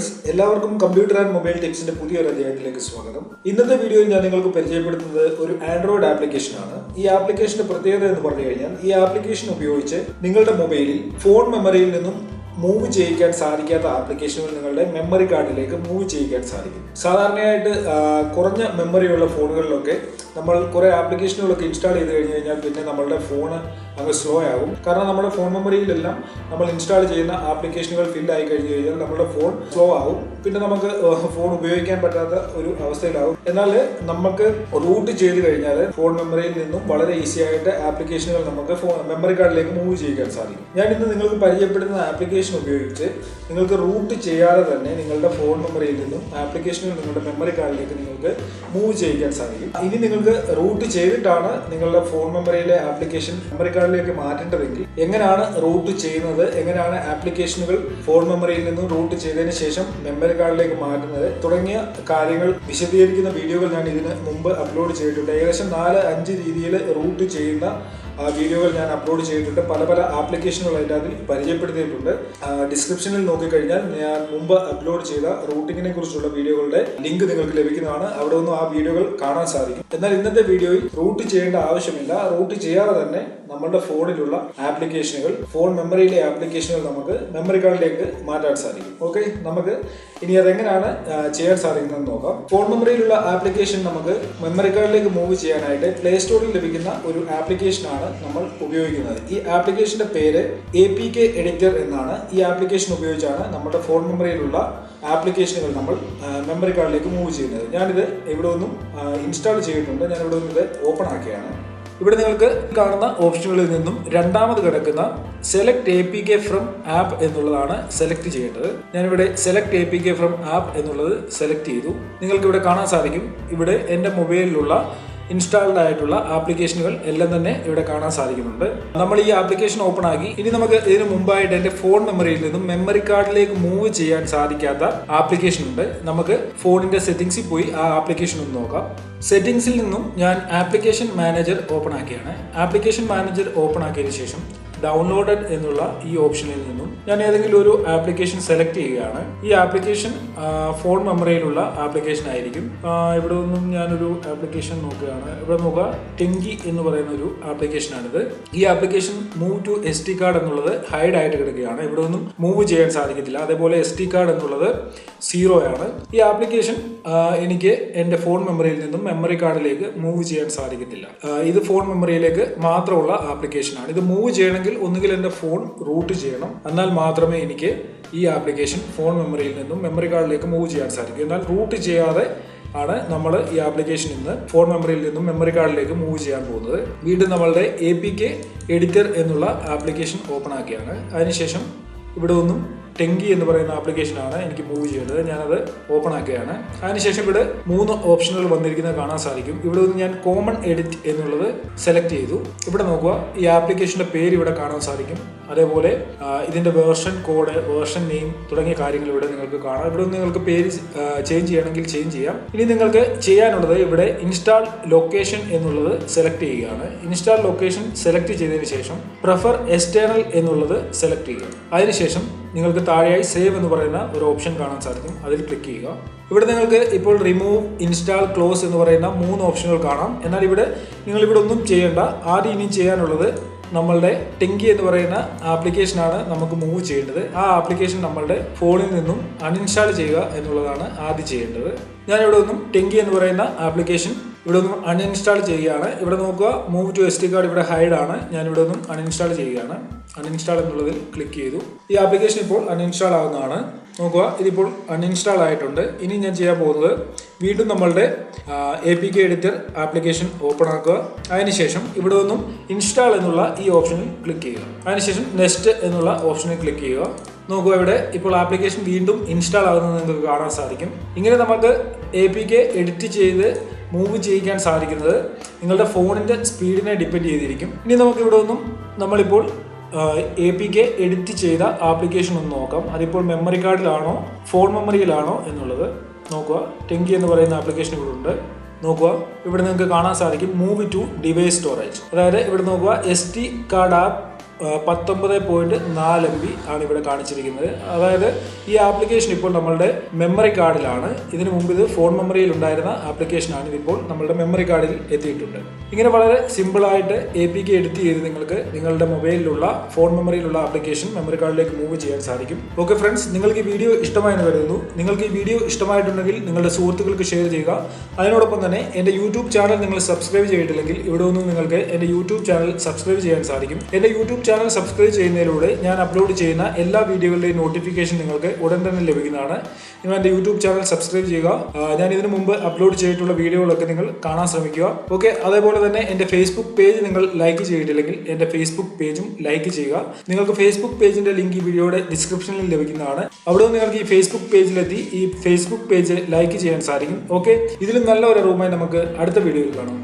Friends, എല്ലാവർക്കും computer and mobile ടിപ്സിന്റെ പുതിയൊരു അധ്യായത്തിലേക്ക് സ്വാഗതം. ഇന്നത്തെ വീഡിയോയിൽ ഞാൻ നിങ്ങൾക്ക് പരിചയപ്പെടുത്തുന്നത് ഒരു ആൻഡ്രോയിഡ് ആപ്ലിക്കേഷനാണ്. ഈ ആപ്ലിക്കേഷന്റെ പ്രത്യേകത എന്ന് പറഞ്ഞു കഴിഞ്ഞാൽ, ഈ ആപ്ലിക്കേഷൻ ഉപയോഗിച്ച് നിങ്ങളുടെ മൊബൈലിൽ ഫോൺ മെമ്മറിയിൽ നിന്നും മൂവ് ചെയ്യിക്കാൻ സാധിക്കാത്ത ആപ്ലിക്കേഷനുകൾ നിങ്ങളുടെ മെമ്മറി കാർഡിലേക്ക് മൂവ് ചെയ്യിക്കാൻ സാധിക്കും. സാധാരണയായിട്ട് കുറഞ്ഞ മെമ്മറിയുള്ള ഫോണുകളിലൊക്കെ നമ്മൾ കുറേ ആപ്ലിക്കേഷനുകളൊക്കെ ഇൻസ്റ്റാൾ ചെയ്ത് കഴിഞ്ഞ് കഴിഞ്ഞാൽ പിന്നെ നമ്മളുടെ ഫോൺ അങ്ങ് സ്ലോ ആകും. കാരണം നമ്മുടെ ഫോൺ മെമ്മറിയിലെല്ലാം നമ്മൾ ഇൻസ്റ്റാൾ ചെയ്യുന്ന ആപ്ലിക്കേഷനുകൾ ഫില്ലായി കഴിഞ്ഞ് കഴിഞ്ഞാൽ നമ്മുടെ ഫോൺ സ്ലോ ആകും. പിന്നെ നമുക്ക് ഫോൺ ഉപയോഗിക്കാൻ പറ്റാത്ത ഒരു അവസ്ഥയിലാകും. എന്നാൽ നമുക്ക് റൂട്ട് ചെയ്ത് കഴിഞ്ഞാൽ ഫോൺ മെമ്മറിയിൽ നിന്നും വളരെ ഈസി ആയിട്ട് ആപ്ലിക്കേഷനുകൾ നമുക്ക് മെമ്മറി കാർഡിലേക്ക് മൂവ് ചെയ്യിക്കാൻ സാധിക്കും. ഞാൻ ഇന്ന് നിങ്ങൾക്ക് പരിചയപ്പെടുന്ന ആപ്ലിക്കേഷൻ ഉപയോഗിച്ച് നിങ്ങൾക്ക് റൂട്ട് ചെയ്യാതെ തന്നെ നിങ്ങളുടെ ഫോൺ മെമ്മറിയിൽ നിന്നും ആപ്ലിക്കേഷനുകൾ നിങ്ങളുടെ മെമ്മറി കാർഡിലേക്ക് നിങ്ങൾക്ക് മൂവ് ചെയ്യിക്കാൻ സാധിക്കും. ഇനി നിങ്ങൾക്ക് റൂട്ട് ചെയ്തിട്ടാണ് നിങ്ങളുടെ ഫോൺ മെമ്മറിയിലെ ആപ്ലിക്കേഷൻ മെമ്മറി കാർഡിലേക്ക് മാറ്റേണ്ടതെങ്കിൽ എങ്ങനെയാണ് റൂട്ട് ചെയ്യുന്നത്, എങ്ങനെയാണ് ആപ്ലിക്കേഷനുകൾ ഫോൺ മെമ്മറിയിൽ നിന്നും റൂട്ട് ചെയ്തതിന് ശേഷം മെമ്മറി കാർഡിലേക്ക് മാറ്റുന്നത് തുടങ്ങിയ കാര്യങ്ങൾ വിശദീകരിക്കുന്ന വീഡിയോകൾ ഞാൻ ഇതിന് മുമ്പ് അപ്ലോഡ് ചെയ്തിട്ടുണ്ട്. ഏകദേശം 4-5 രീതിയിൽ റൂട്ട് ചെയ്യുന്ന വീഡിയോകൾ ഞാൻ അപ്ലോഡ് ചെയ്തിട്ടുണ്ട്. പല ആപ്ലിക്കേഷനുകൾ അതിൻ്റെ അതിൽ പരിചയപ്പെടുത്തിയിട്ടുണ്ട്. ഡിസ്ക്രിപ്ഷനിൽ നോക്കിക്കഴിഞ്ഞാൽ ഞാൻ മുമ്പ് അപ്ലോഡ് ചെയ്ത റൂട്ടിങ്ങിനെ കുറിച്ചുള്ള വീഡിയോകളുടെ ലിങ്ക് നിങ്ങൾക്ക് ലഭിക്കുന്നതാണ്. അവിടെ ഒന്നും ആ വീഡിയോകൾ കാണാൻ സാധിക്കും. എന്നാൽ ഇന്നത്തെ വീഡിയോയിൽ റൂട്ട് ചെയ്യേണ്ട ആവശ്യമില്ല. റൂട്ട് ചെയ്യാതെ തന്നെ നമ്മളുടെ ഫോണിലുള്ള ആപ്ലിക്കേഷനുകൾ, ഫോൺ മെമ്മറിയിലെ ആപ്ലിക്കേഷനുകൾ നമുക്ക് മെമ്മറി കാർഡിലേക്ക് മാറ്റാൻ സാധിക്കും. ഓക്കെ, നമുക്ക് ഇനി അതെങ്ങനെയാണ് ചെയ്യാൻ സാധിക്കുന്നതെന്ന് നോക്കാം. ഫോൺ മെമ്മറിയിലുള്ള ആപ്ലിക്കേഷൻ നമുക്ക് മെമ്മറി കാർഡിലേക്ക് മൂവ് ചെയ്യാനായിട്ട് പ്ലേ സ്റ്റോറിൽ ലഭിക്കുന്ന ഒരു ആപ്ലിക്കേഷനാണ് നമ്മൾ ഉപയോഗിക്കുന്നത്. ഈ ആപ്ലിക്കേഷന്റെ പേര് APK എഡിറ്റർ എന്നാണ്. ഈ ആപ്ലിക്കേഷൻ ഉപയോഗിച്ചാണ് നമ്മുടെ ഫോൺ മെമ്മറിയിലുള്ള ആപ്ലിക്കേഷനുകൾ നമ്മൾ മെമ്മറി കാർഡിലേക്ക് മൂവ് ചെയ്യുന്നത്. ഞാനിത് ഇവിടെ ഒന്നും ഇൻസ്റ്റാൾ ചെയ്തിട്ടുണ്ട്. ഞാൻ ഇവിടെ ഒന്നും ഇത് ഓപ്പൺ ആക്കിയാണ്. ഇവിടെ നിങ്ങൾക്ക് കാണുന്ന ഓപ്ഷനുകളിൽ നിന്നും രണ്ടാമത് കിടക്കുന്ന സെലക്ട് APK ഫ്രം ആപ്പ് എന്നുള്ളതാണ് സെലക്ട് ചെയ്യേണ്ടത്. ഞാനിവിടെ സെലക്ട് APK ഫ്രം ആപ്പ് എന്നുള്ളത് സെലക്ട് ചെയ്തു. നിങ്ങൾക്ക് ഇവിടെ കാണാൻ സാധിക്കും. ഇവിടെ എൻ്റെ മൊബൈലിലുള്ള ഇൻസ്റ്റാൾഡ് ആയിട്ടുള്ള ആപ്ലിക്കേഷനുകൾ എല്ലാം തന്നെ ഇവിടെ കാണാൻ സാധിക്കുന്നുണ്ട്. നമ്മൾ ഈ ആപ്ലിക്കേഷൻ ഓപ്പൺ ആക്കി. ഇനി നമുക്ക് ഇതിന് മുമ്പായിട്ട് എൻ്റെ ഫോൺ മെമ്മറിയിൽ നിന്നും മെമ്മറി കാർഡിലേക്ക് മൂവ് ചെയ്യാൻ സാധിക്കാത്ത ആപ്ലിക്കേഷൻ ഉണ്ട്. നമുക്ക് ഫോണിന്റെ സെറ്റിംഗ്സിൽ പോയി ആ ആപ്ലിക്കേഷൻ ഒന്ന് നോക്കാം. സെറ്റിംഗ്സിൽ നിന്നും ഞാൻ ആപ്ലിക്കേഷൻ മാനേജർ ഓപ്പൺ ആക്കിയാണ്. ആപ്ലിക്കേഷൻ മാനേജർ ഓപ്പൺ ആക്കിയതിനു ശേഷം ഡൗൺലോഡഡ് എന്നുള്ള ഈ ഓപ്ഷനിൽ നിന്നും ഞാൻ ഏതെങ്കിലും ഒരു ആപ്ലിക്കേഷൻ സെലക്ട് ചെയ്യുകയാണ്. ഈ ആപ്ലിക്കേഷൻ ഫോൺ മെമ്മറിയിലുള്ള ആപ്ലിക്കേഷൻ ആയിരിക്കും. ഇവിടെ നിന്നും ഞാനൊരു ആപ്ലിക്കേഷൻ നോക്കുകയാണ്. ഇവിടെ നോക്കുക, ടെങ്കി എന്ന് പറയുന്ന ഒരു ആപ്ലിക്കേഷനാണിത്. ഈ application move to SD card എന്നുള്ളത് ഹൈഡ് ആയിട്ട് കിടക്കുകയാണ്. ഇവിടെ ഒന്നും മൂവ് ചെയ്യാൻ സാധിക്കത്തില്ല. അതേപോലെ SD കാർഡ് എന്നുള്ളത് 0 ആണ്. ഈ ആപ്ലിക്കേഷൻ എനിക്ക് എൻ്റെ ഫോൺ മെമ്മറിയിൽ നിന്നും മെമ്മറി കാർഡിലേക്ക് മൂവ് ചെയ്യാൻ സാധിക്കത്തില്ല. ഇത് ഫോൺ മെമ്മറിയിലേക്ക് മാത്രമുള്ള ആപ്ലിക്കേഷനാണ്. ഇത് മൂവ് ചെയ്യണമെങ്കിൽ ഒന്നുകിൽ എൻ്റെ ഫോൺ റൂട്ട് ചെയ്യണം, എന്നാൽ മാത്രമേ എനിക്ക് ഈ ആപ്ലിക്കേഷൻ ഫോൺ മെമ്മറിയിൽ നിന്നും മെമ്മറി കാർഡിലേക്ക് മൂവ് ചെയ്യാൻ സാധിക്കും. എന്നാൽ റൂട്ട് ചെയ്യാതെ ആണ് നമ്മൾ ഈ ആപ്ലിക്കേഷൻ ഇന്ന് ഫോൺ മെമ്മറിയിൽ നിന്നും മെമ്മറി കാർഡിലേക്ക് മൂവ് ചെയ്യാൻ പോകുന്നത്. വീണ്ടും നമ്മളുടെ APK എഡിറ്റർ എന്നുള്ള ആപ്ലിക്കേഷൻ ഓപ്പൺ ആക്കിയാണ്. അതിനുശേഷം ഇവിടെ ഒന്നും ടെങ്കി എന്ന് പറയുന്ന ആപ്ലിക്കേഷനാണ് എനിക്ക് മൂവ് ചെയ്യേണ്ടത്. ഞാനത് ഓപ്പൺ ആക്കുകയാണ്. അതിനുശേഷം ഇവിടെ 3 ഓപ്ഷനുകൾ വന്നിരിക്കുന്നത് കാണാൻ സാധിക്കും. ഇവിടെ നിന്ന് ഞാൻ കോമൺ എഡിറ്റ് എന്നുള്ളത് സെലക്ട് ചെയ്തു. ഇവിടെ നോക്കുക, ഈ ആപ്ലിക്കേഷന്റെ പേര് ഇവിടെ കാണാൻ സാധിക്കും. അതേപോലെ ഇതിന്റെ വേർഷൻ കോഡ്, വേർഷൻ നെയിം തുടങ്ങിയ കാര്യങ്ങൾ ഇവിടെ നിങ്ങൾക്ക് കാണാം. ഇവിടെ നിന്ന് നിങ്ങൾക്ക് പേര് ചേഞ്ച് ചെയ്യണമെങ്കിൽ ചേഞ്ച് ചെയ്യാം. ഇനി നിങ്ങൾക്ക് ചെയ്യാനുള്ളത് ഇവിടെ ഇൻസ്റ്റാൾ ലൊക്കേഷൻ എന്നുള്ളത് സെലക്ട് ചെയ്യുകയാണ്. ഇൻസ്റ്റാൾ ലൊക്കേഷൻ സെലക്ട് ചെയ്തതിന് ശേഷം പ്രിഫർ എക്സ്റ്റേണൽ എന്നുള്ളത് സെലക്ട് ചെയ്യുക. അതിനുശേഷം നിങ്ങൾക്ക് താഴെയായി സേവ് എന്ന് പറയുന്ന ഒരു ഓപ്ഷൻ കാണാൻ സാധിക്കും. അതിൽ ക്ലിക്ക് ചെയ്യുക. ഇവിടെ നിങ്ങൾക്ക് ഇപ്പോൾ റിമൂവ്, ഇൻസ്റ്റാൾ, ക്ലോസ് എന്ന് പറയുന്ന 3 ഓപ്ഷനുകൾ കാണാം. എന്നാൽ നിങ്ങൾ ഇവിടെ ഒന്നും ചെയ്യേണ്ട. ആദ്യം ഇനി ചെയ്യാനുള്ളത് നമ്മളുടെ ടെങ്കി എന്ന് പറയുന്ന ആപ്ലിക്കേഷനാണ് നമുക്ക് മൂവ് ചെയ്യേണ്ടത്. ആ ആപ്ലിക്കേഷൻ നമ്മളുടെ ഫോണിൽ നിന്നും അൺഇൻസ്റ്റാൾ ചെയ്യുക എന്നുള്ളതാണ് ആദ്യം ചെയ്യേണ്ടത്. ഞാനിവിടെ ഒന്നും ടെങ്കി എന്ന് പറയുന്ന ആപ്ലിക്കേഷൻ ഇവിടെ ഒന്നും അൺഇൻസ്റ്റാൾ ചെയ്യുകയാണ്. ഇവിടെ നോക്കുക, മൂവ് ടു SD കാർഡ് ഇവിടെ ഹൈഡ് ആണ്. ഞാനിവിടെ ഒന്നും അൺഇൻസ്റ്റാൾ ചെയ്യുകയാണ്. അൺഇൻസ്റ്റാൾ എന്നുള്ളതിൽ ക്ലിക്ക് ചെയ്തു. ഈ ആപ്ലിക്കേഷൻ ഇപ്പോൾ അൺഇൻസ്റ്റാൾ ആവുന്നതാണ്. നോക്കുക, ഇതിപ്പോൾ അൺഇൻസ്റ്റാൾ ആയിട്ടുണ്ട്. ഇനി ഞാൻ ചെയ്യാൻ പോകുന്നത് വീണ്ടും നമ്മളുടെ APK എഡിറ്റർ ആപ്ലിക്കേഷൻ ഓപ്പൺ ആക്കുക. അതിനുശേഷം ഇവിടെ ഒന്നും ഇൻസ്റ്റാൾ എന്നുള്ള ഈ ഓപ്ഷനിൽ ക്ലിക്ക് ചെയ്യുക. അതിനുശേഷം നെക്സ്റ്റ് എന്നുള്ള ഓപ്ഷനിൽ ക്ലിക്ക് ചെയ്യുക. നോക്കുക, ഇവിടെ ഇപ്പോൾ ആപ്ലിക്കേഷൻ വീണ്ടും ഇൻസ്റ്റാൾ ആകുന്നത് നിങ്ങൾക്ക് കാണാൻ സാധിക്കും. ഇങ്ങനെ നമുക്ക് APK എഡിറ്റ് ചെയ്ത് മൂവ് ചെയ്യിക്കാൻ സാധിക്കുന്നത് നിങ്ങളുടെ ഫോണിൻ്റെ സ്പീഡിനെ ഡിപ്പെൻഡ് ചെയ്തിരിക്കും. ഇനി നമുക്ക് ഇവിടെ ഒന്നും നമ്മളിപ്പോൾ APK എഡിറ്റ് ചെയ്ത ആപ്ലിക്കേഷൻ ഒന്ന് നോക്കാം. അതിപ്പോൾ മെമ്മറി കാർഡിലാണോ ഫോൺ മെമ്മറിയിലാണോ എന്നുള്ളത് നോക്കുക. ടെങ്കി എന്ന് പറയുന്ന ആപ്ലിക്കേഷൻ ഇവിടെ ഉണ്ട്. നോക്കുക, ഇവിടെ നിങ്ങൾക്ക് കാണാൻ സാധിക്കും മൂവ് ടു ഡിവൈസ് സ്റ്റോറേജ്. അതായത് ഇവിടെ നോക്കുക, SD കാർഡ് ആപ്പ് 19.4 MB ആണ് ഇവിടെ കാണിച്ചിരിക്കുന്നത്. അതായത് ഈ ആപ്ലിക്കേഷൻ ഇപ്പോൾ നമ്മളുടെ മെമ്മറി കാർഡിലാണ്. ഇതിനു മുമ്പ് ഇത് ഫോൺ മെമ്മറിയിൽ ഉണ്ടായിരുന്ന ആപ്ലിക്കേഷനാണ്. ഇതിപ്പോൾ നമ്മളുടെ മെമ്മറി കാർഡിൽ എത്തിയിട്ടുണ്ട്. ഇങ്ങനെ വളരെ സിമ്പിളായിട്ട് APK എഡിറ്റ് ചെയ്ത് നിങ്ങൾക്ക് നിങ്ങളുടെ മൊബൈലിലുള്ള ഫോൺ മെമ്മറിയിലുള്ള ആപ്ലിക്കേഷൻ മെമ്മറി കാർഡിലേക്ക് മൂവ് ചെയ്യാൻ സാധിക്കും. ഓക്കെ ഫ്രണ്ട്സ്, നിങ്ങൾക്ക് ഈ വീഡിയോ ഇഷ്ടമായെന്ന് കരുതുന്നു. നിങ്ങൾക്ക് ഈ വീഡിയോ ഇഷ്ടമായിട്ടുണ്ടെങ്കിൽ നിങ്ങളുടെ സുഹൃത്തുക്കൾക്ക് ഷെയർ ചെയ്യുക. അതിനോടൊപ്പം തന്നെ എൻ്റെ യൂട്യൂബ് ചാനൽ നിങ്ങൾ സബ്സ്ക്രൈബ് ചെയ്തിട്ടില്ലെങ്കിൽ ഇവിടെ ഒന്നും നിങ്ങൾക്ക് എൻ്റെ യൂട്യൂബ് ചാനൽ സബ്സ്ക്രൈബ് ചെയ്യാൻ സാധിക്കും. എൻ്റെ യൂട്യൂബ് ചാനൽ സബ്സ്ക്രൈബ് ചെയ്യുന്നതിലൂടെ ഞാൻ അപ്ലോഡ് ചെയ്യുന്ന എല്ലാ വീഡിയോകളുടെയും നോട്ടിഫിക്കേഷൻ നിങ്ങൾക്ക് ഉടൻ തന്നെ ലഭിക്കുന്നതാണ്. നിങ്ങൾ എൻ്റെ യൂട്യൂബ് ചാനൽ സബ്സ്ക്രൈബ് ചെയ്യുക. ഞാൻ ഇതിനു മുമ്പ് അപ്ലോഡ് ചെയ്തിട്ടുള്ള വീഡിയോകളൊക്കെ നിങ്ങൾ കാണാൻ ശ്രമിക്കുക. ഓക്കെ, അതേപോലെ തന്നെ എൻ്റെ ഫേസ്ബുക്ക് പേജ് നിങ്ങൾ ലൈക്ക് ചെയ്തിട്ടില്ലെങ്കിൽ എൻ്റെ ഫേസ്ബുക്ക് പേജും ലൈക്ക് ചെയ്യുക. നിങ്ങൾക്ക് ഫേസ്ബുക്ക് പേജിന്റെ ലിങ്ക് ഈ വീഡിയോയുടെ ഡിസ്ക്രിപ്ഷനിൽ ലഭിക്കുന്നതാണ്. അവിടെ നിന്ന് നിങ്ങൾക്ക് ഈ ഫേസ്ബുക്ക് പേജിലെത്തി ഈ ഫേസ്ബുക്ക് പേജ് ലൈക്ക് ചെയ്യാൻ സാധിക്കും. ഓക്കെ, ഇതിലും നല്ല ഒരു അറിവുമായി നമുക്ക് അടുത്ത വീഡിയോയിൽ കാണാം.